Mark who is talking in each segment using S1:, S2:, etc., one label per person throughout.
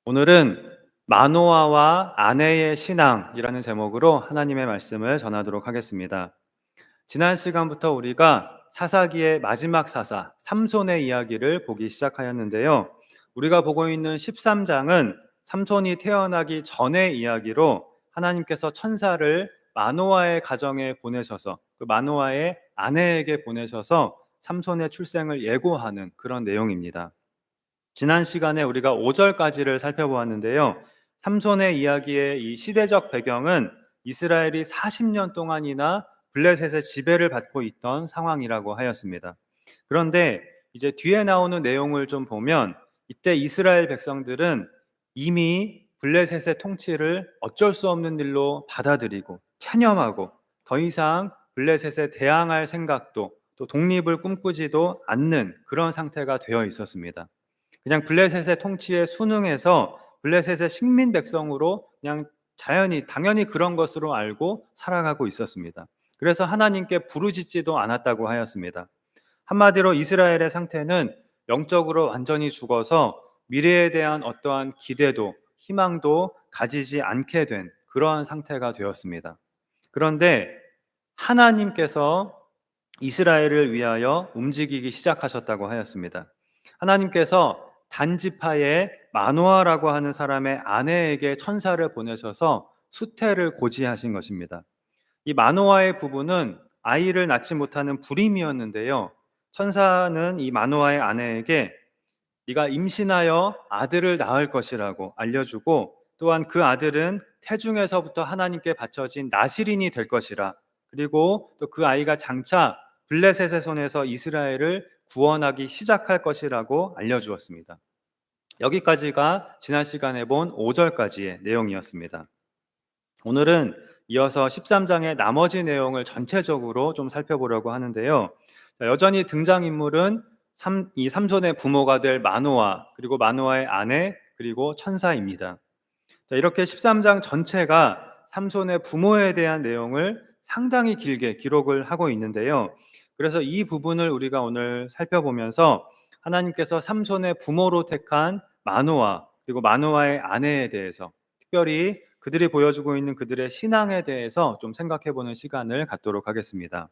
S1: 오늘은 마노아와 아내의 신앙이라는 제목으로 하나님의 말씀을 전하도록 하겠습니다. 지난 시간부터 우리가 사사기의 마지막 사사 삼손의 이야기를 보기 시작하였는데요. 우리가 보고 있는 13장은 삼손이 태어나기 전의 이야기로 하나님께서 천사를 마노아의 가정에 보내셔서 그 마노아의 아내에게 보내셔서 삼손의 출생을 예고하는 그런 내용입니다. 지난 시간에 우리가 5절까지를 살펴보았는데요. 삼손의 이야기의 이 시대적 배경은 이스라엘이 40년 동안이나 블레셋의 지배를 받고 있던 상황이라고 하였습니다. 그런데 이제 뒤에 나오는 내용을 좀 보면 이때 이스라엘 백성들은 이미 블레셋의 통치를 어쩔 수 없는 일로 받아들이고 체념하고 더 이상 블레셋에 대항할 생각도 또 독립을 꿈꾸지도 않는 그런 상태가 되어 있었습니다. 그냥 블레셋의 통치에 순응해서 블레셋의 식민 백성으로 그냥 자연히 당연히 그런 것으로 알고 살아가고 있었습니다. 그래서 하나님께 부르짖지도 않았다고 하였습니다. 한마디로 이스라엘의 상태는 영적으로 완전히 죽어서 미래에 대한 어떠한 기대도 희망도 가지지 않게 된 그러한 상태가 되었습니다. 그런데 하나님께서 이스라엘을 위하여 움직이기 시작하셨다고 하였습니다. 하나님께서 단지파의 마노아라고 하는 사람의 아내에게 천사를 보내셔서 수태를 고지하신 것입니다. 이 마노아의 부부는 아이를 낳지 못하는 불임이었는데요. 천사는 이 마노아의 아내에게 네가 임신하여 아들을 낳을 것이라고 알려주고 또한 그 아들은 태중에서부터 하나님께 바쳐진 나실인이 될 것이라, 그리고 또 그 아이가 장차 블레셋의 손에서 이스라엘을 구원하기 시작할 것이라고 알려주었습니다. 여기까지가 지난 시간에 본 5절까지의 내용이었습니다. 오늘은 이어서 13장의 나머지 내용을 전체적으로 좀 살펴보려고 하는데요. 여전히 등장인물은 이 삼손의 부모가 될 마노아, 그리고 마노아의 아내, 그리고 천사입니다. 이렇게 13장 전체가 삼손의 부모에 대한 내용을 상당히 길게 기록을 하고 있는데요. 그래서 이 부분을 우리가 오늘 살펴보면서 하나님께서 삼손의 부모로 택한 마노아, 그리고 마노아의 아내에 대해서, 특별히 그들이 보여주고 있는 그들의 신앙에 대해서 좀 생각해 보는 시간을 갖도록 하겠습니다.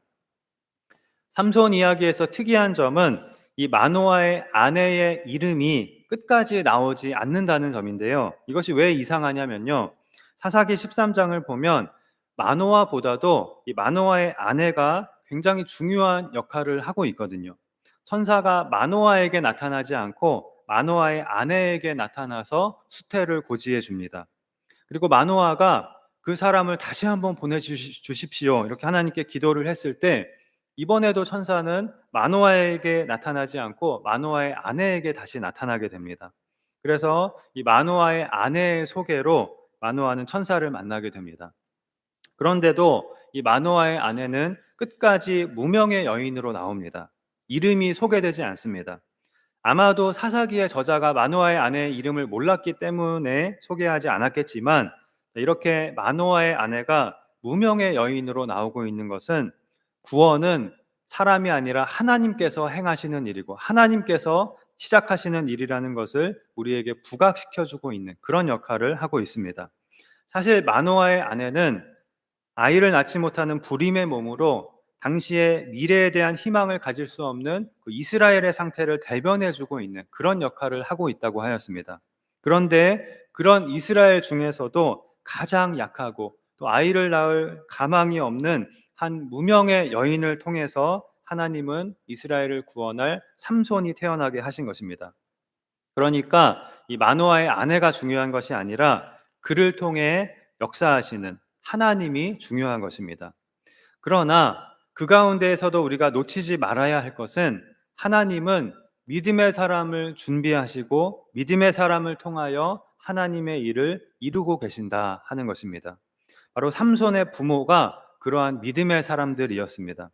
S1: 삼손 이야기에서 특이한 점은 이 마노아의 아내의 이름이 끝까지 나오지 않는다는 점인데요. 이것이 왜 이상하냐면요. 사사기 13장을 보면 마노아보다도 이 마노아의 아내가 굉장히 중요한 역할을 하고 있거든요. 천사가 마노아에게 나타나지 않고 마노아의 아내에게 나타나서 수태를 고지해 줍니다. 그리고 마노아가 그 사람을 다시 한번 보내주십시오, 이렇게 하나님께 기도를 했을 때 이번에도 천사는 마노아에게 나타나지 않고 마노아의 아내에게 다시 나타나게 됩니다. 그래서 이 마노아의 아내의 소개로 마노아는 천사를 만나게 됩니다. 그런데도 이 마노아의 아내는 끝까지 무명의 여인으로 나옵니다. 이름이 소개되지 않습니다. 아마도 사사기의 저자가 마노아의 아내의 이름을 몰랐기 때문에 소개하지 않았겠지만, 이렇게 마노아의 아내가 무명의 여인으로 나오고 있는 것은 구원은 사람이 아니라 하나님께서 행하시는 일이고 하나님께서 시작하시는 일이라는 것을 우리에게 부각시켜주고 있는 그런 역할을 하고 있습니다. 사실 마노아의 아내는 아이를 낳지 못하는 불임의 몸으로 당시의 미래에 대한 희망을 가질 수 없는 그 이스라엘의 상태를 대변해주고 있는 그런 역할을 하고 있다고 하였습니다. 그런데 그런 이스라엘 중에서도 가장 약하고 또 아이를 낳을 가망이 없는 한 무명의 여인을 통해서 하나님은 이스라엘을 구원할 삼손이 태어나게 하신 것입니다. 그러니까 이 마노아의 아내가 중요한 것이 아니라 그를 통해 역사하시는 하나님이 중요한 것입니다. 그러나 그 가운데에서도 우리가 놓치지 말아야 할 것은 하나님은 믿음의 사람을 준비하시고 믿음의 사람을 통하여 하나님의 일을 이루고 계신다 하는 것입니다. 바로 삼손의 부모가 그러한 믿음의 사람들이었습니다.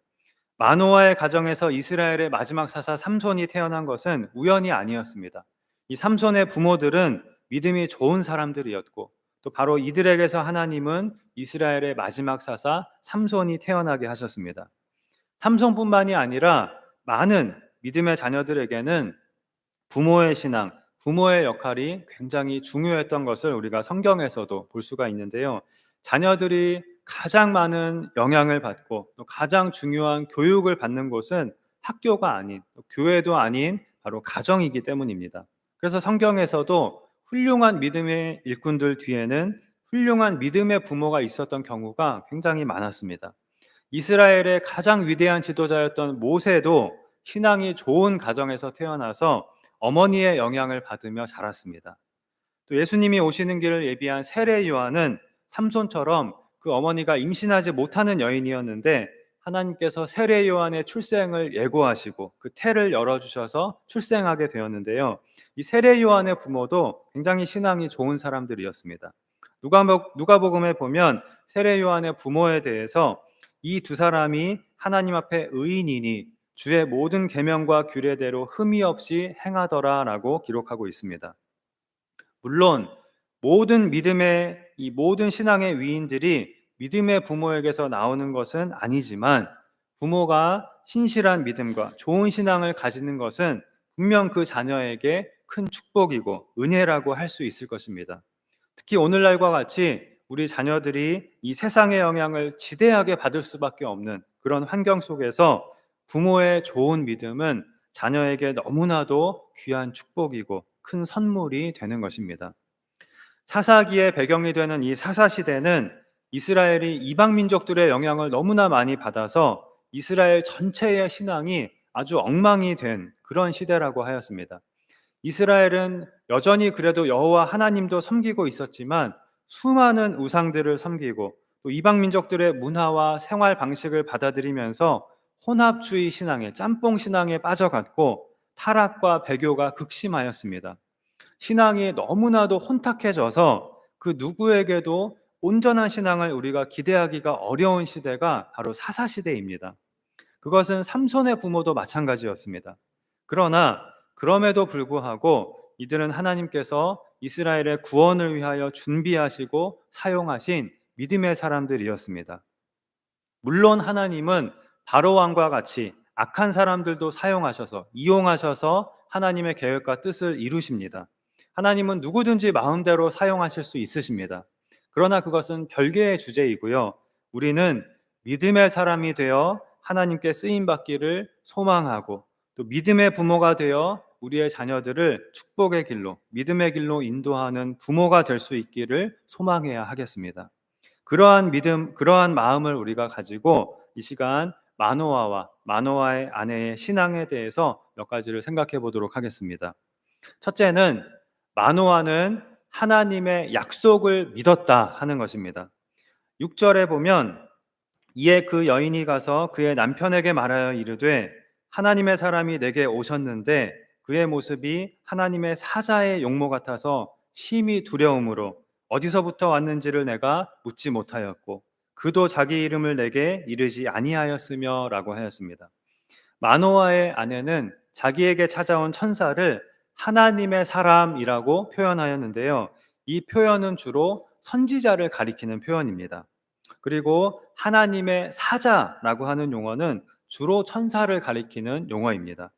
S1: 마노아의 가정에서 이스라엘의 마지막 사사 삼손이 태어난 것은 우연이 아니었습니다. 이 삼손의 부모들은 믿음이 좋은 사람들이었고 또 바로 이들에게서 하나님은 이스라엘의 마지막 사사 삼손이 태어나게 하셨습니다. 삼손뿐만이 아니라 많은 믿음의 자녀들에게는 부모의 신앙, 부모의 역할이 굉장히 중요했던 것을 우리가 성경에서도 볼 수가 있는데요. 자녀들이 가장 많은 영향을 받고 또 가장 중요한 교육을 받는 곳은 학교가 아닌 또 교회도 아닌 바로 가정이기 때문입니다. 그래서 성경에서도 훌륭한 믿음의 일꾼들 뒤에는 훌륭한 믿음의 부모가 있었던 경우가 굉장히 많았습니다. 이스라엘의 가장 위대한 지도자였던 모세도 신앙이 좋은 가정에서 태어나서 어머니의 영향을 받으며 자랐습니다. 또 예수님이 오시는 길을 예비한 세례 요한은 삼손처럼 그 어머니가 임신하지 못하는 여인이었는데 하나님께서 세례 요한의 출생을 예고하시고 그 태를 열어주셔서 출생하게 되었는데요. 이 세례 요한의 부모도 굉장히 신앙이 좋은 사람들이었습니다. 누가복음에 보면 세례 요한의 부모에 대해서 이 두 사람이 하나님 앞에 의인이니 주의 모든 계명과 규례대로 흠이 없이 행하더라라고 기록하고 있습니다. 물론 모든 신앙의 위인들이 믿음의 부모에게서 나오는 것은 아니지만 부모가 신실한 믿음과 좋은 신앙을 가지는 것은 분명 그 자녀에게 큰 축복이고 은혜라고 할 수 있을 것입니다. 특히 오늘날과 같이 우리 자녀들이 이 세상의 영향을 지대하게 받을 수밖에 없는 그런 환경 속에서 부모의 좋은 믿음은 자녀에게 너무나도 귀한 축복이고 큰 선물이 되는 것입니다. 사사기의 배경이 되는 이 사사시대는 이스라엘이 이방 민족들의 영향을 너무나 많이 받아서 이스라엘 전체의 신앙이 아주 엉망이 된 그런 시대라고 하였습니다. 이스라엘은 여전히 그래도 여호와 하나님도 섬기고 있었지만 수많은 우상들을 섬기고 또 이방 민족들의 문화와 생활 방식을 받아들이면서 혼합주의 신앙에 짬뽕 신앙에 빠져갔고 타락과 배교가 극심하였습니다. 신앙이 너무나도 혼탁해져서 그 누구에게도 온전한 신앙을 우리가 기대하기가 어려운 시대가 바로 사사시대입니다. 그것은 삼손의 부모도 마찬가지였습니다. 그러나 그럼에도 불구하고 이들은 하나님께서 이스라엘의 구원을 위하여 준비하시고 사용하신 믿음의 사람들이었습니다. 물론 하나님은 바로 왕과 같이 악한 사람들도 사용하셔서 이용하셔서 하나님의 계획과 뜻을 이루십니다. 하나님은 누구든지 마음대로 사용하실 수 있으십니다. 그러나 그것은 별개의 주제이고요. 우리는 믿음의 사람이 되어 하나님께 쓰임 받기를 소망하고 또 믿음의 부모가 되어 우리의 자녀들을 축복의 길로 믿음의 길로 인도하는 부모가 될 수 있기를 소망해야 하겠습니다. 그러한 믿음, 그러한 마음을 우리가 가지고 이 시간 마노아와 마노아의 아내의 신앙에 대해서 몇 가지를 생각해 보도록 하겠습니다. 첫째는 마노아는 하나님의 약속을 믿었다 하는 것입니다. 6절에 보면 이에 그 여인이 가서 그의 남편에게 말하여 이르되 하나님의 사람이 내게 오셨는데 그의 모습이 하나님의 사자의 용모 같아서 심히 두려움으로 어디서부터 왔는지를 내가 묻지 못하였고 그도 자기 이름을 내게 이르지 아니하였으며 라고 하였습니다. 마노아의 아내는 자기에게 찾아온 천사를 하나님의 사람이라고 표현하였는데요. 이 표현은 주로 선지자를 가리키는 표현입니다. 그리고 하나님의 사자라고 하는 용어는 주로 천사를 가리키는 용어입니다.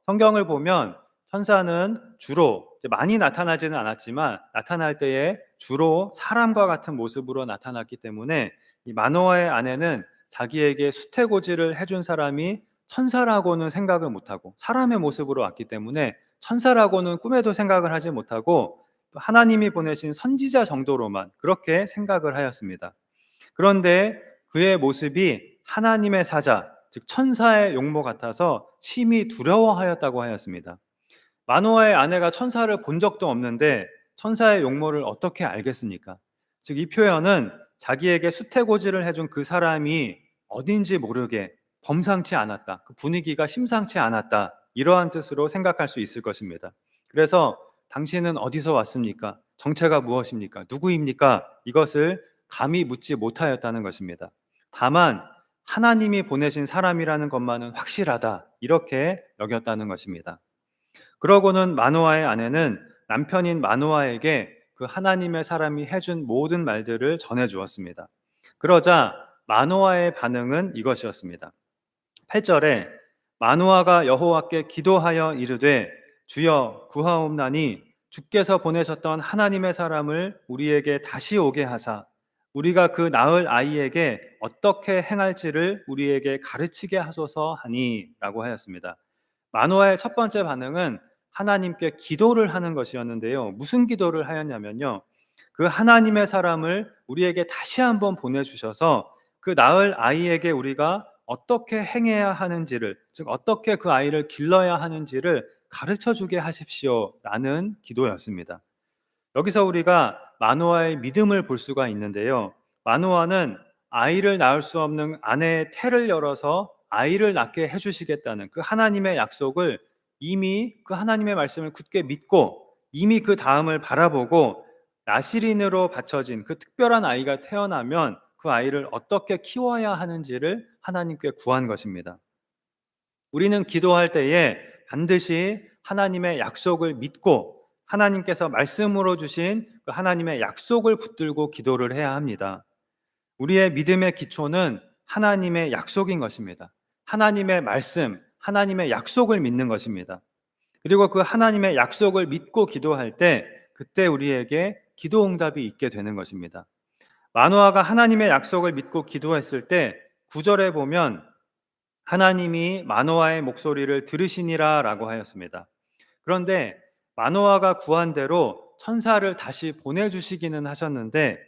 S1: 성경을 보면 천사는 주로 많이 나타나지는 않았지만 나타날 때에 주로 사람과 같은 모습으로 나타났기 때문에 이 마노아의 아내는 자기에게 수태고지를 해준 사람이 천사라고는 생각을 못하고 사람의 모습으로 왔기 때문에 천사라고는 꿈에도 생각을 하지 못하고 하나님이 보내신 선지자 정도로만 그렇게 생각을 하였습니다. 그런데 그의 모습이 하나님의 사자, 즉 천사의 용모 같아서 심히 두려워하였다고 하였습니다. 마노아의 아내가 천사를 본 적도 없는데 천사의 용모를 어떻게 알겠습니까? 즉 이 표현은 자기에게 수태고지를 해준 그 사람이 어딘지 모르게 범상치 않았다. 그 분위기가 심상치 않았다. 이러한 뜻으로 생각할 수 있을 것입니다. 그래서 당신은 어디서 왔습니까? 정체가 무엇입니까? 누구입니까? 이것을 감히 묻지 못하였다는 것입니다. 다만 하나님이 보내신 사람이라는 것만은 확실하다. 이렇게 여겼다는 것입니다. 그러고는 마노아의 아내는 남편인 마노아에게 그 하나님의 사람이 해준 모든 말들을 전해 주었습니다. 그러자 마노아의 반응은 이것이었습니다. 8절에 마노아가 여호와께 기도하여 이르되 주여 구하옵나니 주께서 보내셨던 하나님의 사람을 우리에게 다시 오게 하사 우리가 그 낳을 아이에게 어떻게 행할지를 우리에게 가르치게 하소서 하니라고 하였습니다. 마노아의 첫 번째 반응은 하나님께 기도를 하는 것이었는데요. 무슨 기도를 하였냐면요. 그 하나님의 사람을 우리에게 다시 한번 보내주셔서 그 낳을 아이에게 우리가 어떻게 행해야 하는지를, 즉 어떻게 그 아이를 길러야 하는지를 가르쳐 주게 하십시오라는 기도였습니다. 여기서 우리가 마노아의 믿음을 볼 수가 있는데요. 마노아는 아이를 낳을 수 없는 아내의 태를 열어서 아이를 낳게 해주시겠다는 그 하나님의 약속을 이미 그 하나님의 말씀을 굳게 믿고 이미 그 다음을 바라보고 나시린으로 바쳐진 그 특별한 아이가 태어나면 그 아이를 어떻게 키워야 하는지를 하나님께 구한 것입니다. 우리는 기도할 때에 반드시 하나님의 약속을 믿고 하나님께서 말씀으로 주신 그 하나님의 약속을 붙들고 기도를 해야 합니다. 우리의 믿음의 기초는 하나님의 약속인 것입니다. 하나님의 말씀, 하나님의 약속을 믿는 것입니다. 그리고 그 하나님의 약속을 믿고 기도할 때 그때 우리에게 기도 응답이 있게 되는 것입니다. 마노아가 하나님의 약속을 믿고 기도했을 때 9절에 보면 하나님이 마노아의 목소리를 들으시니라라고 하였습니다. 그런데 마노아가 구한 대로 천사를 다시 보내주시기는 하셨는데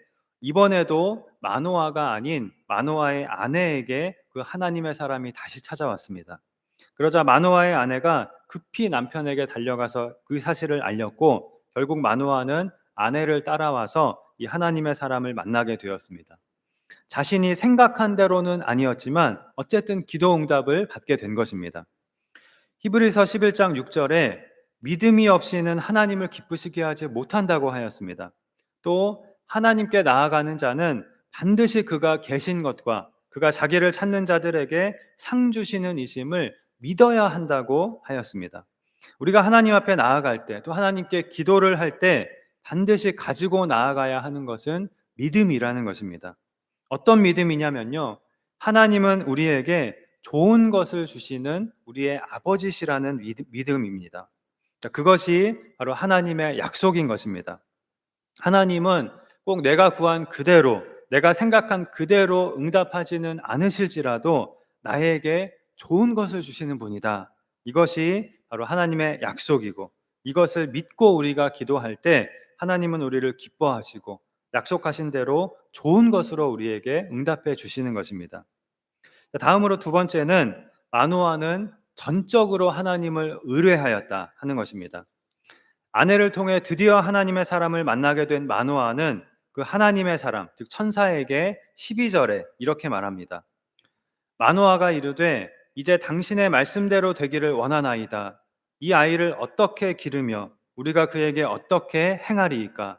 S1: 이번에도 마노아가 아닌 마노아의 아내에게 그 하나님의 사람이 다시 찾아왔습니다. 그러자 마노아의 아내가 급히 남편에게 달려가서 그 사실을 알렸고 결국 마노아는 아내를 따라와서 이 하나님의 사람을 만나게 되었습니다. 자신이 생각한 대로는 아니었지만 어쨌든 기도 응답을 받게 된 것입니다. 히브리서 11장 6절에 믿음이 없이는 하나님을 기쁘시게 하지 못한다고 하였습니다. 또 하나님께 나아가는 자는 반드시 그가 계신 것과 그가 자기를 찾는 자들에게 상 주시는 이심을 믿어야 한다고 하였습니다. 우리가 하나님 앞에 나아갈 때 또 하나님께 기도를 할 때 반드시 가지고 나아가야 하는 것은 믿음이라는 것입니다. 어떤 믿음이냐면요. 하나님은 우리에게 좋은 것을 주시는 우리의 아버지시라는 믿음입니다. 그것이 바로 하나님의 약속인 것입니다. 하나님은 꼭 내가 구한 그대로, 내가 생각한 그대로 응답하지는 않으실지라도 나에게 좋은 것을 주시는 분이다. 이것이 바로 하나님의 약속이고 이것을 믿고 우리가 기도할 때 하나님은 우리를 기뻐하시고 약속하신 대로 좋은 것으로 우리에게 응답해 주시는 것입니다. 다음으로 두 번째는 마노아는 전적으로 하나님을 의뢰하였다 하는 것입니다. 아내를 통해 드디어 하나님의 사람을 만나게 된 마노아는 그 하나님의 사람, 즉 천사에게 12절에 이렇게 말합니다. 마노아가 이르되 이제 당신의 말씀대로 되기를 원하나이다. 이 아이를 어떻게 기르며 우리가 그에게 어떻게 행하리이까?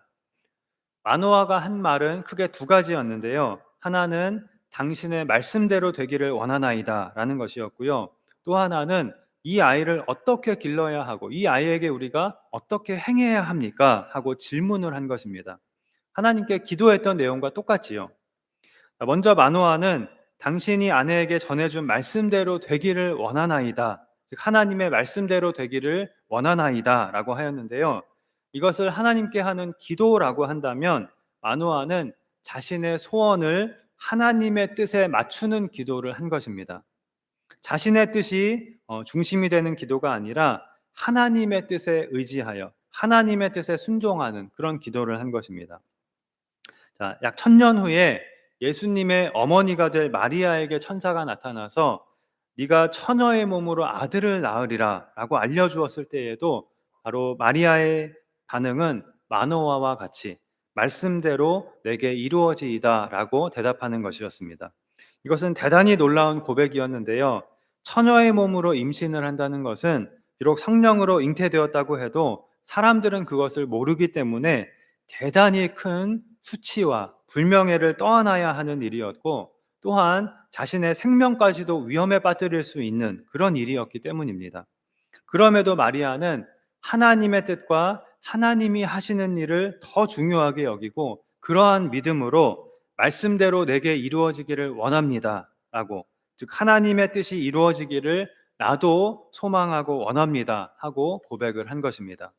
S1: 마노아가 한 말은 크게 두 가지였는데요. 하나는 당신의 말씀대로 되기를 원하나이다 라는 것이었고요. 또 하나는 이 아이를 어떻게 길러야 하고 이 아이에게 우리가 어떻게 행해야 합니까? 하고 질문을 한 것입니다. 하나님께 기도했던 내용과 똑같지요. 먼저 마노아는 당신이 아내에게 전해준 말씀대로 되기를 원하나이다. 즉 하나님의 말씀대로 되기를 원하나이다 라고 하였는데요. 이것을 하나님께 하는 기도라고 한다면 마노아는 자신의 소원을 하나님의 뜻에 맞추는 기도를 한 것입니다. 자신의 뜻이 중심이 되는 기도가 아니라 하나님의 뜻에 의지하여 하나님의 뜻에 순종하는 그런 기도를 한 것입니다. 자, 약 1000년 후에 예수님의 어머니가 될 마리아에게 천사가 나타나서 네가 처녀의 몸으로 아들을 낳으리라 라고 알려주었을 때에도 바로 마리아의 반응은 마노아와 같이 말씀대로 내게 이루어지이다 라고 대답하는 것이었습니다. 이것은 대단히 놀라운 고백이었는데요. 처녀의 몸으로 임신을 한다는 것은 비록 성령으로 잉태되었다고 해도 사람들은 그것을 모르기 때문에 대단히 큰 수치와 불명예를 떠안아야 하는 일이었고 또한 자신의 생명까지도 위험에 빠뜨릴 수 있는 그런 일이었기 때문입니다. 그럼에도 마리아는 하나님의 뜻과 하나님이 하시는 일을 더 중요하게 여기고 그러한 믿음으로 말씀대로 내게 이루어지기를 원합니다 라고, 즉 하나님의 뜻이 이루어지기를 나도 소망하고 원합니다 하고 고백을 한 것입니다.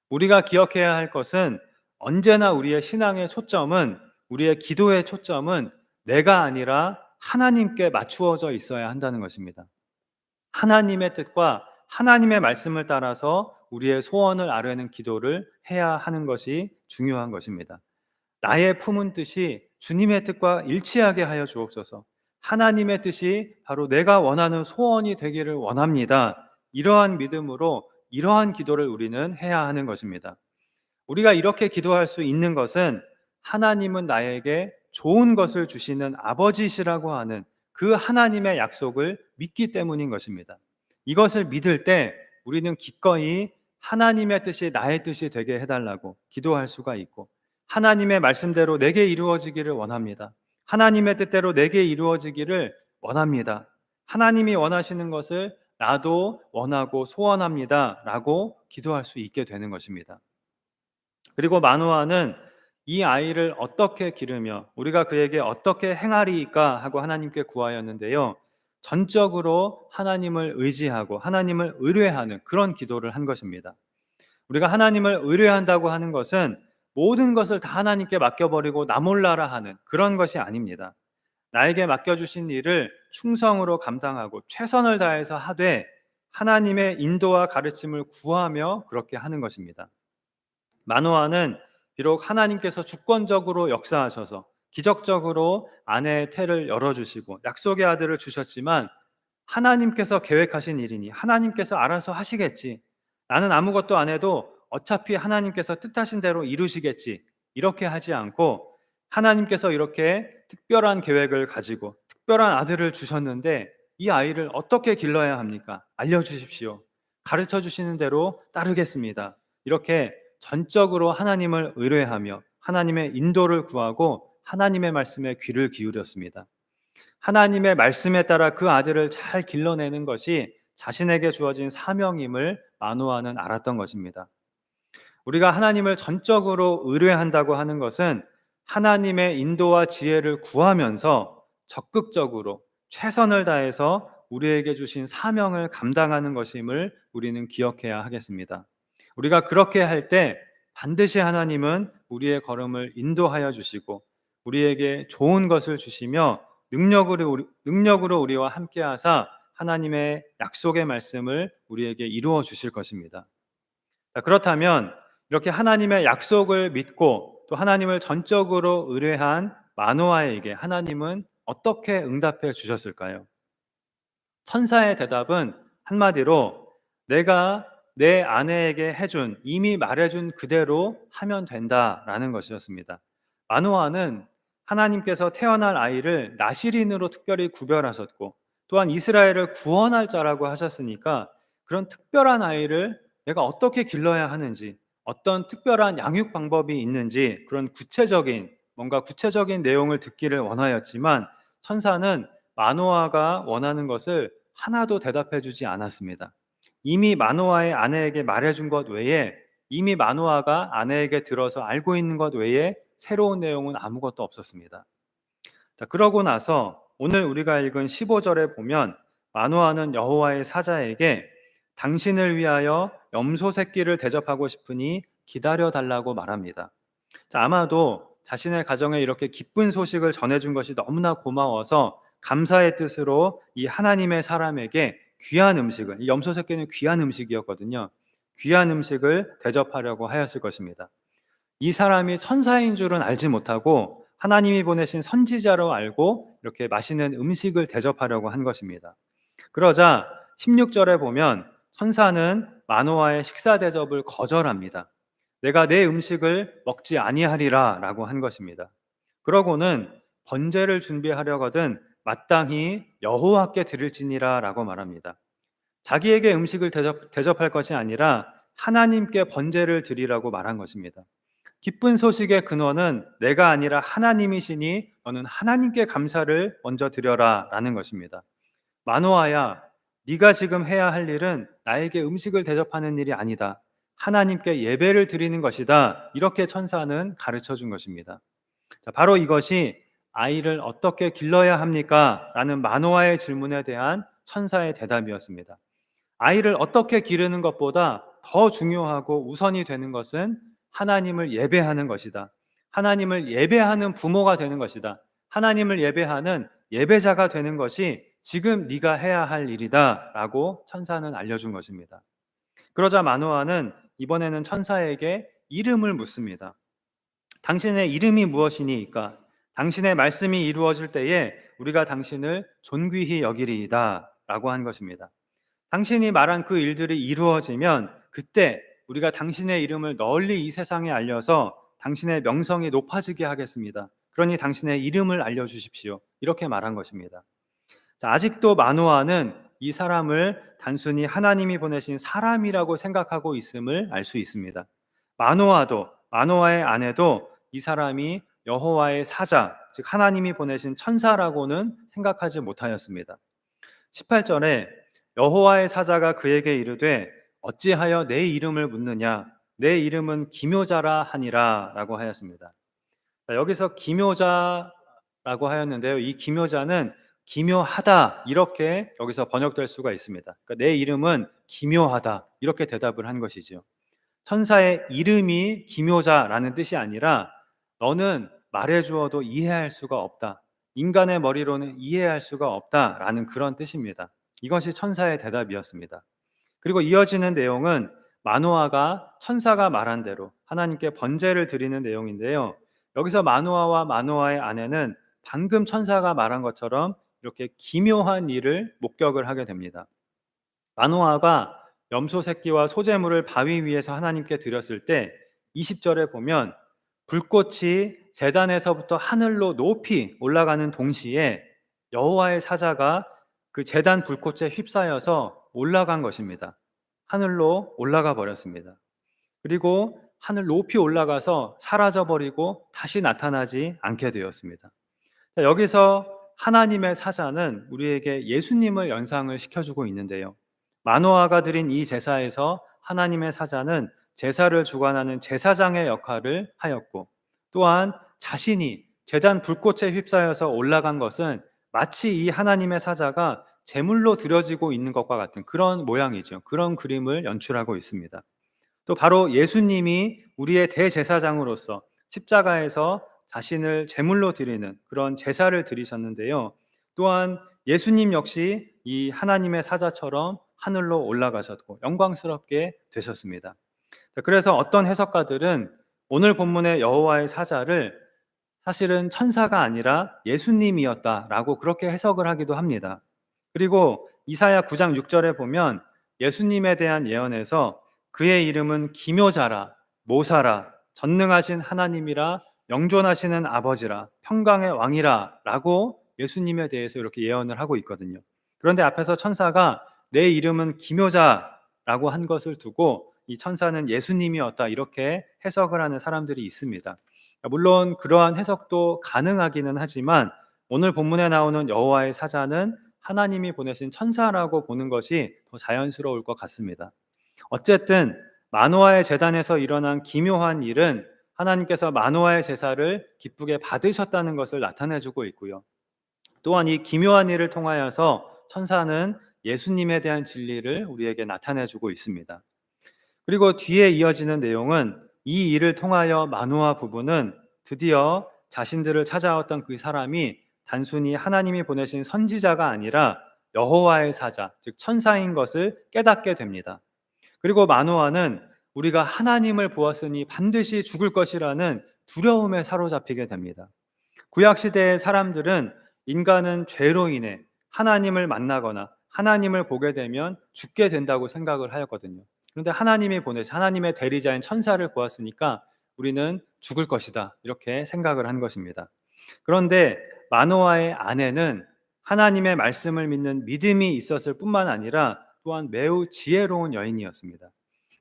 S1: 우리가 기억해야 할 것은 언제나 우리의 신앙의 초점은, 우리의 기도의 초점은 내가 아니라 하나님께 맞추어져 있어야 한다는 것입니다. 하나님의 뜻과 하나님의 말씀을 따라서 우리의 소원을 아뢰는 기도를 해야 하는 것이 중요한 것입니다. 나의 품은 뜻이 주님의 뜻과 일치하게 하여 주옵소서. 하나님의 뜻이 바로 내가 원하는 소원이 되기를 원합니다. 이러한 믿음으로 이러한 기도를 우리는 해야 하는 것입니다. 우리가 이렇게 기도할 수 있는 것은 하나님은 나에게 좋은 것을 주시는 아버지시라고 하는 그 하나님의 약속을 믿기 때문인 것입니다. 이것을 믿을 때 우리는 기꺼이 하나님의 뜻이 나의 뜻이 되게 해달라고 기도할 수가 있고, 하나님의 말씀대로 내게 이루어지기를 원합니다. 하나님의 뜻대로 내게 이루어지기를 원합니다. 하나님이 원하시는 것을 나도 원하고 소원합니다 라고 기도할 수 있게 되는 것입니다. 그리고 마노아는 이 아이를 어떻게 기르며 우리가 그에게 어떻게 행하리이까 하고 하나님께 구하였는데요. 전적으로 하나님을 의지하고 하나님을 의뢰하는 그런 기도를 한 것입니다. 우리가 하나님을 의뢰한다고 하는 것은 모든 것을 다 하나님께 맡겨버리고 나 몰라라 하는 그런 것이 아닙니다. 나에게 맡겨주신 일을 충성으로 감당하고 최선을 다해서 하되 하나님의 인도와 가르침을 구하며 그렇게 하는 것입니다. 마노아는 비록 하나님께서 주권적으로 역사하셔서 기적적으로 아내의 태를 열어주시고 약속의 아들을 주셨지만, 하나님께서 계획하신 일이니 하나님께서 알아서 하시겠지, 나는 아무것도 안 해도 어차피 하나님께서 뜻하신 대로 이루시겠지, 이렇게 하지 않고 하나님께서 이렇게 특별한 계획을 가지고 특별한 아들을 주셨는데 이 아이를 어떻게 길러야 합니까? 알려주십시오. 가르쳐 주시는 대로 따르겠습니다. 이렇게 전적으로 하나님을 의뢰하며 하나님의 인도를 구하고 하나님의 말씀에 귀를 기울였습니다. 하나님의 말씀에 따라 그 아들을 잘 길러내는 것이 자신에게 주어진 사명임을 마노아는 알았던 것입니다. 우리가 하나님을 전적으로 의뢰한다고 하는 것은 하나님의 인도와 지혜를 구하면서 적극적으로 최선을 다해서 우리에게 주신 사명을 감당하는 것임을 우리는 기억해야 하겠습니다. 우리가 그렇게 할 때 반드시 하나님은 우리의 걸음을 인도하여 주시고 우리에게 좋은 것을 주시며 능력으로 우리와 함께 하사 하나님의 약속의 말씀을 우리에게 이루어 주실 것입니다. 그렇다면 이렇게 하나님의 약속을 믿고 또 하나님을 전적으로 의뢰한 마노아에게 하나님은 어떻게 응답해 주셨을까요? 천사의 대답은 한마디로 내가 내 아내에게 해준, 이미 말해준 그대로 하면 된다라는 것이었습니다. 마노아는 하나님께서 태어날 아이를 나실인으로 특별히 구별하셨고 또한 이스라엘을 구원할 자라고 하셨으니까 그런 특별한 아이를 내가 어떻게 길러야 하는지, 어떤 특별한 양육 방법이 있는지 그런 뭔가 구체적인 내용을 듣기를 원하였지만 천사는 마노아가 원하는 것을 하나도 대답해 주지 않았습니다. 이미 마노아의 아내에게 말해준 것 외에, 이미 마노아가 아내에게 들어서 알고 있는 것 외에 새로운 내용은 아무것도 없었습니다. 자, 그러고 나서 오늘 우리가 읽은 15절에 보면 마노아는 여호와의 사자에게 당신을 위하여 염소 새끼를 대접하고 싶으니 기다려 달라고 말합니다. 자, 아마도 자신의 가정에 이렇게 기쁜 소식을 전해준 것이 너무나 고마워서 감사의 뜻으로 이 하나님의 사람에게 귀한 음식을, 이 염소 새끼는 귀한 음식이었거든요. 귀한 음식을 대접하려고 하였을 것입니다. 이 사람이 천사인 줄은 알지 못하고 하나님이 보내신 선지자로 알고 이렇게 맛있는 음식을 대접하려고 한 것입니다. 그러자 16절에 보면 천사는 마노아의 식사 대접을 거절합니다. 내가 내 음식을 먹지 아니하리라 라고 한 것입니다. 그러고는 번제를 준비하려거든 마땅히 여호와께 드릴지니라 라고 말합니다. 자기에게 음식을 대접할 것이 아니라 하나님께 번제를 드리라고 말한 것입니다. 기쁜 소식의 근원은 내가 아니라 하나님이시니 너는 하나님께 감사를 먼저 드려라 라는 것입니다. 마노아야, 네가 지금 해야 할 일은 나에게 음식을 대접하는 일이 아니다. 하나님께 예배를 드리는 것이다. 이렇게 천사는 가르쳐 준 것입니다. 자, 바로 이것이 아이를 어떻게 길러야 합니까? 라는 마노아의 질문에 대한 천사의 대답이었습니다. 아이를 어떻게 기르는 것보다 더 중요하고 우선이 되는 것은 하나님을 예배하는 것이다. 하나님을 예배하는 부모가 되는 것이다. 하나님을 예배하는 예배자가 되는 것이 지금 네가 해야 할 일이다 라고 천사는 알려준 것입니다. 그러자 마노아는 이번에는 천사에게 이름을 묻습니다. 당신의 이름이 무엇이니까? 당신의 말씀이 이루어질 때에 우리가 당신을 존귀히 여기리이다 라고 한 것입니다. 당신이 말한 그 일들이 이루어지면 그때 우리가 당신의 이름을 널리 이 세상에 알려서 당신의 명성이 높아지게 하겠습니다. 그러니 당신의 이름을 알려주십시오. 이렇게 말한 것입니다. 자, 아직도 마노아는 이 사람을 단순히 하나님이 보내신 사람이라고 생각하고 있음을 알 수 있습니다. 마노아의 아내도 이 사람이 여호와의 사자, 즉 하나님이 보내신 천사라고는 생각하지 못하였습니다. 18절에 여호와의 사자가 그에게 이르되 어찌하여 내 이름을 묻느냐? 내 이름은 기묘자라 하니라 라고 하였습니다. 자, 여기서 기묘자라고 하였는데요. 이 기묘자는 기묘하다 이렇게 여기서 번역될 수가 있습니다. 그러니까 내 이름은 기묘하다 이렇게 대답을 한 것이죠. 천사의 이름이 기묘자라는 뜻이 아니라 너는 말해주어도 이해할 수가 없다. 인간의 머리로는 이해할 수가 없다라는 그런 뜻입니다. 이것이 천사의 대답이었습니다. 그리고 이어지는 내용은 마노아가 천사가 말한 대로 하나님께 번제를 드리는 내용인데요. 여기서 마노아와 마노아의 아내는 방금 천사가 말한 것처럼 이렇게 기묘한 일을 목격을 하게 됩니다. 마노아가 염소 새끼와 소제물을 바위 위에서 하나님께 드렸을 때 20절에 보면 불꽃이 제단에서부터 하늘로 높이 올라가는 동시에 여호와의 사자가 그 제단 불꽃에 휩싸여서 올라간 것입니다. 하늘로 올라가 버렸습니다. 그리고 하늘 높이 올라가서 사라져 버리고 다시 나타나지 않게 되었습니다. 자, 여기서 하나님의 사자는 우리에게 예수님을 연상을 시켜주고 있는데요. 마노아가 드린 이 제사에서 하나님의 사자는 제사를 주관하는 제사장의 역할을 하였고, 또한 자신이 제단 불꽃에 휩싸여서 올라간 것은 마치 이 하나님의 사자가 제물로 드려지고 있는 것과 같은 그런 모양이죠. 그런 그림을 연출하고 있습니다. 또 바로 예수님이 우리의 대제사장으로서 십자가에서 자신을 제물로 드리는 그런 제사를 드리셨는데요. 또한 예수님 역시 이 하나님의 사자처럼 하늘로 올라가셨고 영광스럽게 되셨습니다. 그래서 어떤 해석가들은 오늘 본문의 여호와의 사자를 사실은 천사가 아니라 예수님이었다라고 그렇게 해석을 하기도 합니다. 그리고 이사야 9장 6절에 보면 예수님에 대한 예언에서 그의 이름은 기묘자라, 모사라, 전능하신 하나님이라, 영존하시는 아버지라, 평강의 왕이라 라고 예수님에 대해서 이렇게 예언을 하고 있거든요. 그런데 앞에서 천사가 내 이름은 기묘자라고 한 것을 두고 이 천사는 예수님이었다 이렇게 해석을 하는 사람들이 있습니다. 물론 그러한 해석도 가능하기는 하지만 오늘 본문에 나오는 여호와의 사자는 하나님이 보내신 천사라고 보는 것이 더 자연스러울 것 같습니다. 어쨌든 마노아의 제단에서 일어난 기묘한 일은 하나님께서 마노아의 제사를 기쁘게 받으셨다는 것을 나타내주고 있고요. 또한 이 기묘한 일을 통하여서 천사는 예수님에 대한 진리를 우리에게 나타내주고 있습니다. 그리고 뒤에 이어지는 내용은 이 일을 통하여 마노아 부부는 드디어 자신들을 찾아왔던 그 사람이 단순히 하나님이 보내신 선지자가 아니라 여호와의 사자, 즉 천사인 것을 깨닫게 됩니다. 그리고 마노아는 우리가 하나님을 보았으니 반드시 죽을 것이라는 두려움에 사로잡히게 됩니다. 구약시대의 사람들은 인간은 죄로 인해 하나님을 만나거나 하나님을 보게 되면 죽게 된다고 생각을 하였거든요. 그런데 하나님이 보내신 하나님의 대리자인 천사를 보았으니까 우리는 죽을 것이다 이렇게 생각을 한 것입니다. 그런데 마노아의 아내는 하나님의 말씀을 믿는 믿음이 있었을 뿐만 아니라 또한 매우 지혜로운 여인이었습니다.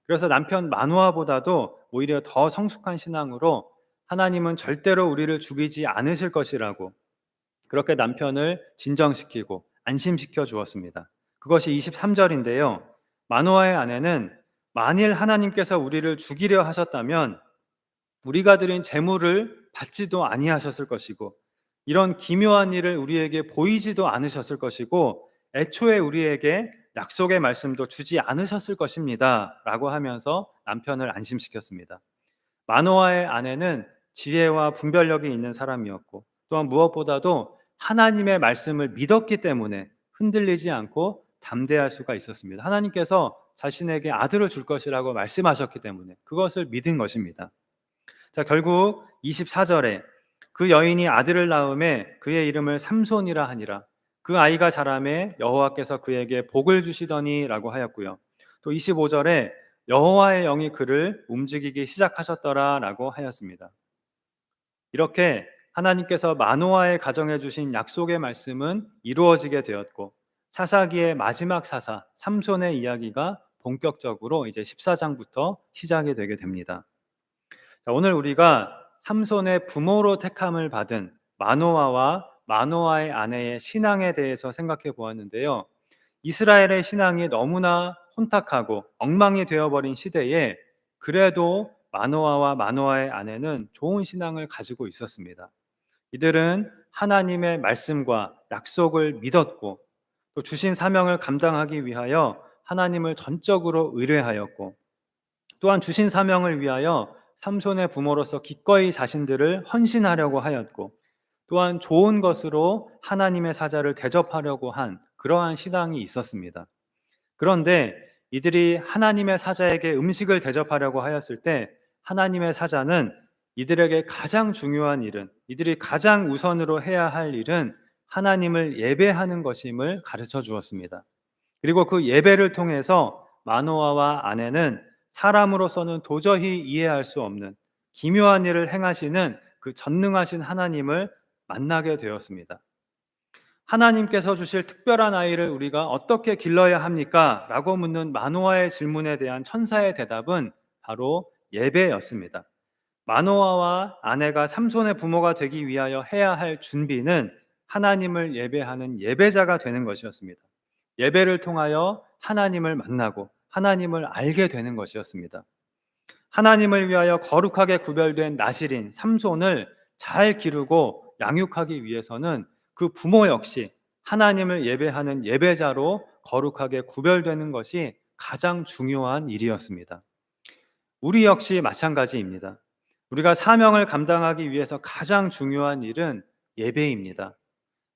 S1: 그래서 남편 마노아보다도 오히려 더 성숙한 신앙으로 하나님은 절대로 우리를 죽이지 않으실 것이라고 그렇게 남편을 진정시키고 안심시켜 주었습니다. 그것이 23절인데요. 마노아의 아내는 만일 하나님께서 우리를 죽이려 하셨다면 우리가 드린 제물을 받지도 아니하셨을 것이고 이런 기묘한 일을 우리에게 보이지도 않으셨을 것이고 애초에 우리에게 약속의 말씀도 주지 않으셨을 것입니다. 라고 하면서 남편을 안심시켰습니다. 마노아의 아내는 지혜와 분별력이 있는 사람이었고 또한 무엇보다도 하나님의 말씀을 믿었기 때문에 흔들리지 않고 담대할 수가 있었습니다. 하나님께서 자신에게 아들을 줄 것이라고 말씀하셨기 때문에 그것을 믿은 것입니다. 자, 결국 24절에 그 여인이 아들을 낳음에 그의 이름을 삼손이라 하니라. 그 아이가 자라매 여호와께서 그에게 복을 주시더니라고 하였고요. 또 25절에 여호와의 영이 그를 움직이기 시작하셨더라라고 하였습니다. 이렇게 하나님께서 마노아의 가정에 주신 약속의 말씀은 이루어지게 되었고 사사기의 마지막 사사 삼손의 이야기가 본격적으로 이제 14장부터 시작이 되게 됩니다. 자, 오늘 우리가 삼손의 부모로 택함을 받은 마노아와 마노아의 아내의 신앙에 대해서 생각해 보았는데요. 이스라엘의 신앙이 너무나 혼탁하고 엉망이 되어버린 시대에 그래도 마노아와 마노아의 아내는 좋은 신앙을 가지고 있었습니다. 이들은 하나님의 말씀과 약속을 믿었고 또 주신 사명을 감당하기 위하여 하나님을 전적으로 의뢰하였고 또한 주신 사명을 위하여 삼손의 부모로서 기꺼이 자신들을 헌신하려고 하였고 또한 좋은 것으로 하나님의 사자를 대접하려고 한 그러한 신앙이 있었습니다. 그런데 이들이 하나님의 사자에게 음식을 대접하려고 하였을 때 하나님의 사자는 이들에게 가장 중요한 일은 이들이 가장 우선으로 해야 할 일은 하나님을 예배하는 것임을 가르쳐 주었습니다. 그리고 그 예배를 통해서 마노아와 아내는 사람으로서는 도저히 이해할 수 없는 기묘한 일을 행하시는 그 전능하신 하나님을 만나게 되었습니다. 하나님께서 주실 특별한 아이를 우리가 어떻게 길러야 합니까? 라고 묻는 마노아의 질문에 대한 천사의 대답은 바로 예배였습니다. 마노아와 아내가 삼손의 부모가 되기 위하여 해야 할 준비는 하나님을 예배하는 예배자가 되는 것이었습니다. 예배를 통하여 하나님을 만나고 하나님을 알게 되는 것이었습니다. 하나님을 위하여 거룩하게 구별된 나실인 삼손을 잘 기르고 양육하기 위해서는 그 부모 역시 하나님을 예배하는 예배자로 거룩하게 구별되는 것이 가장 중요한 일이었습니다. 우리 역시 마찬가지입니다. 우리가 사명을 감당하기 위해서 가장 중요한 일은 예배입니다.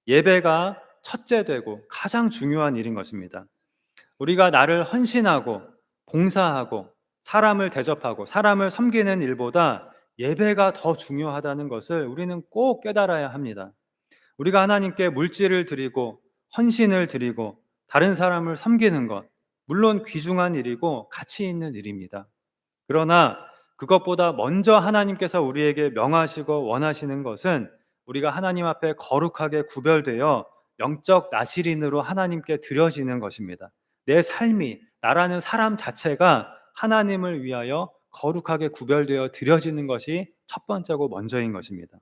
S1: 예배가 첫째 되고 가장 중요한 일인 것입니다. 우리가 나를 헌신하고 봉사하고 사람을 대접하고 사람을 섬기는 일보다 예배가 더 중요하다는 것을 우리는 꼭 깨달아야 합니다. 우리가 하나님께 물질을 드리고 헌신을 드리고 다른 사람을 섬기는 것, 물론 귀중한 일이고 가치 있는 일입니다. 그러나 그것보다 먼저 하나님께서 우리에게 명하시고 원하시는 것은 우리가 하나님 앞에 거룩하게 구별되어 영적 나실인으로 하나님께 드려지는 것입니다. 내 삶이, 나라는 사람 자체가 하나님을 위하여 거룩하게 구별되어 드려지는 것이 첫 번째고 먼저인 것입니다.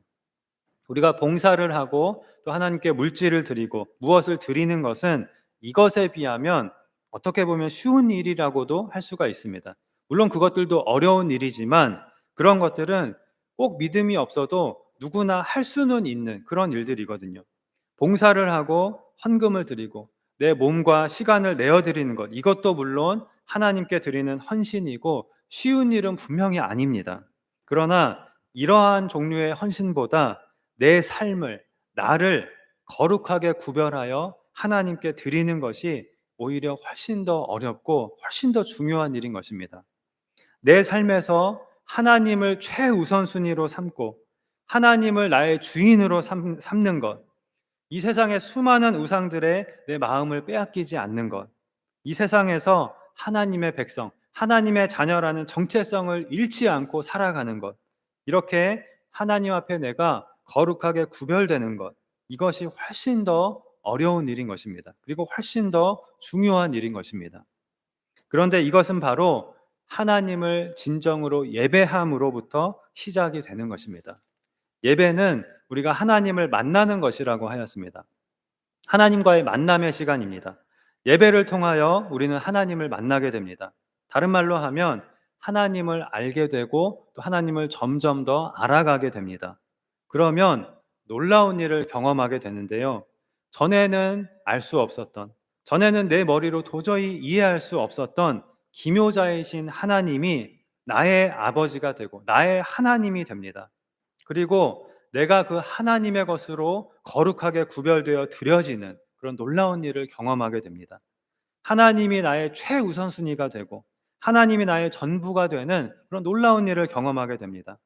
S1: 우리가 봉사를 하고 또 하나님께 물질을 드리고 무엇을 드리는 것은 이것에 비하면 어떻게 보면 쉬운 일이라고도 할 수가 있습니다. 물론 그것들도 어려운 일이지만 그런 것들은 꼭 믿음이 없어도 누구나 할 수는 있는 그런 일들이거든요. 봉사를 하고 헌금을 드리고 내 몸과 시간을 내어드리는 것, 이것도 물론 하나님께 드리는 헌신이고 쉬운 일은 분명히 아닙니다. 그러나 이러한 종류의 헌신보다 내 삶을, 나를 거룩하게 구별하여 하나님께 드리는 것이 오히려 훨씬 더 어렵고 훨씬 더 중요한 일인 것입니다. 내 삶에서 하나님을 최우선순위로 삼고 하나님을 나의 주인으로 삼는 것, 이 세상의 수많은 우상들의 내 마음을 빼앗기지 않는 것, 이 세상에서 하나님의 백성, 하나님의 자녀라는 정체성을 잃지 않고 살아가는 것, 이렇게 하나님 앞에 내가 거룩하게 구별되는 것, 이것이 훨씬 더 어려운 일인 것입니다. 그리고 훨씬 더 중요한 일인 것입니다. 그런데 이것은 바로 하나님을 진정으로 예배함으로부터 시작이 되는 것입니다. 예배는 우리가 하나님을 만나는 것이라고 하였습니다. 하나님과의 만남의 시간입니다. 예배를 통하여 우리는 하나님을 만나게 됩니다. 다른 말로 하면 하나님을 알게 되고 또 하나님을 점점 더 알아가게 됩니다. 그러면 놀라운 일을 경험하게 되는데요. 전에는 알 수 없었던, 전에는 내 머리로 도저히 이해할 수 없었던 기묘자이신 하나님이 나의 아버지가 되고 나의 하나님이 됩니다. 그리고 내가 그 하나님의 것으로 거룩하게 구별되어 드려지는 그런 놀라운 일을 경험하게 됩니다. 하나님이 나의 최우선순위가 되고 하나님이 나의 전부가 되는 그런 놀라운 일을 경험하게 됩니다.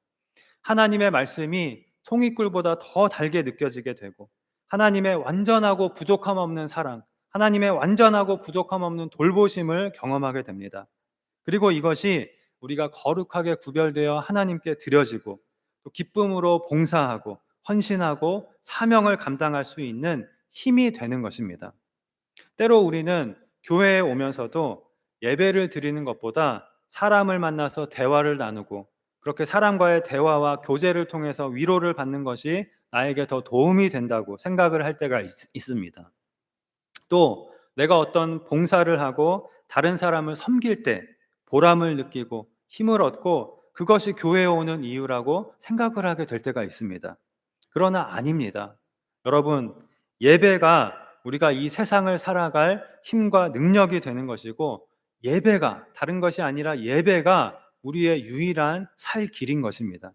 S1: 하나님의 말씀이 송이꿀보다 더 달게 느껴지게 되고 하나님의 완전하고 부족함 없는 사랑, 하나님의 완전하고 부족함 없는 돌보심을 경험하게 됩니다. 그리고 이것이 우리가 거룩하게 구별되어 하나님께 드려지고 또 기쁨으로 봉사하고 헌신하고 사명을 감당할 수 있는 힘이 되는 것입니다. 때로 우리는 교회에 오면서도 예배를 드리는 것보다 사람을 만나서 대화를 나누고 그렇게 사람과의 대화와 교제를 통해서 위로를 받는 것이 나에게 더 도움이 된다고 생각을 할 때가 있습니다. 또 내가 어떤 봉사를 하고 다른 사람을 섬길 때 보람을 느끼고 힘을 얻고 그것이 교회에 오는 이유라고 생각을 하게 될 때가 있습니다. 그러나 아닙니다. 여러분, 예배가 우리가 이 세상을 살아갈 힘과 능력이 되는 것이고 예배가 다른 것이 아니라 예배가 우리의 유일한 살 길인 것입니다.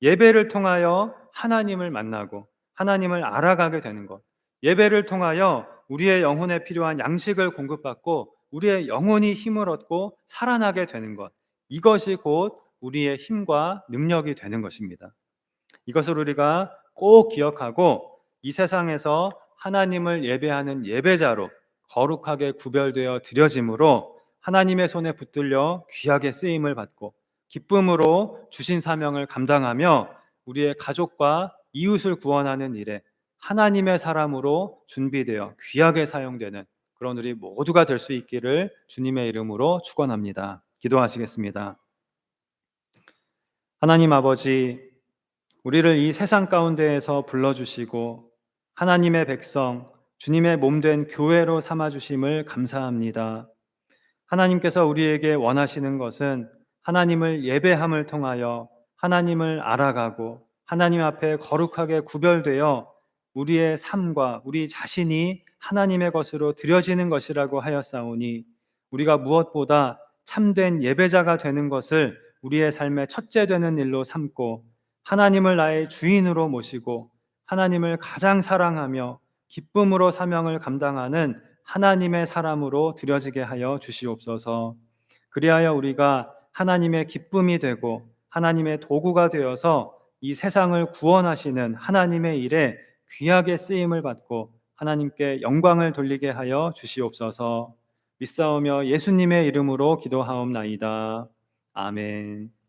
S1: 예배를 통하여 하나님을 만나고 하나님을 알아가게 되는 것. 예배를 통하여 우리의 영혼에 필요한 양식을 공급받고 우리의 영혼이 힘을 얻고 살아나게 되는 것. 이것이 곧 우리의 힘과 능력이 되는 것입니다. 이것을 우리가 꼭 기억하고 이 세상에서 하나님을 예배하는 예배자로 거룩하게 구별되어 드려짐으로 하나님의 손에 붙들려 귀하게 쓰임을 받고 기쁨으로 주신 사명을 감당하며 우리의 가족과 이웃을 구원하는 일에 하나님의 사람으로 준비되어 귀하게 사용되는 그런 우리 모두가 될 수 있기를 주님의 이름으로 축원합니다. 기도하시겠습니다. 하나님 아버지, 우리를 이 세상 가운데에서 불러주시고 하나님의 백성, 주님의 몸된 교회로 삼아주심을 감사합니다. 하나님께서 우리에게 원하시는 것은 하나님을 예배함을 통하여 하나님을 알아가고 하나님 앞에 거룩하게 구별되어 우리의 삶과 우리 자신이 하나님의 것으로 드려지는 것이라고 하였사오니 우리가 무엇보다 참된 예배자가 되는 것을 우리의 삶의 첫째 되는 일로 삼고 하나님을 나의 주인으로 모시고 하나님을 가장 사랑하며 기쁨으로 사명을 감당하는 하나님의 사람으로 드려지게 하여 주시옵소서. 그리하여 우리가 하나님의 기쁨이 되고 하나님의 도구가 되어서 이 세상을 구원하시는 하나님의 일에 귀하게 쓰임을 받고 하나님께 영광을 돌리게 하여 주시옵소서. 믿사오며 예수님의 이름으로 기도하옵나이다. 아멘.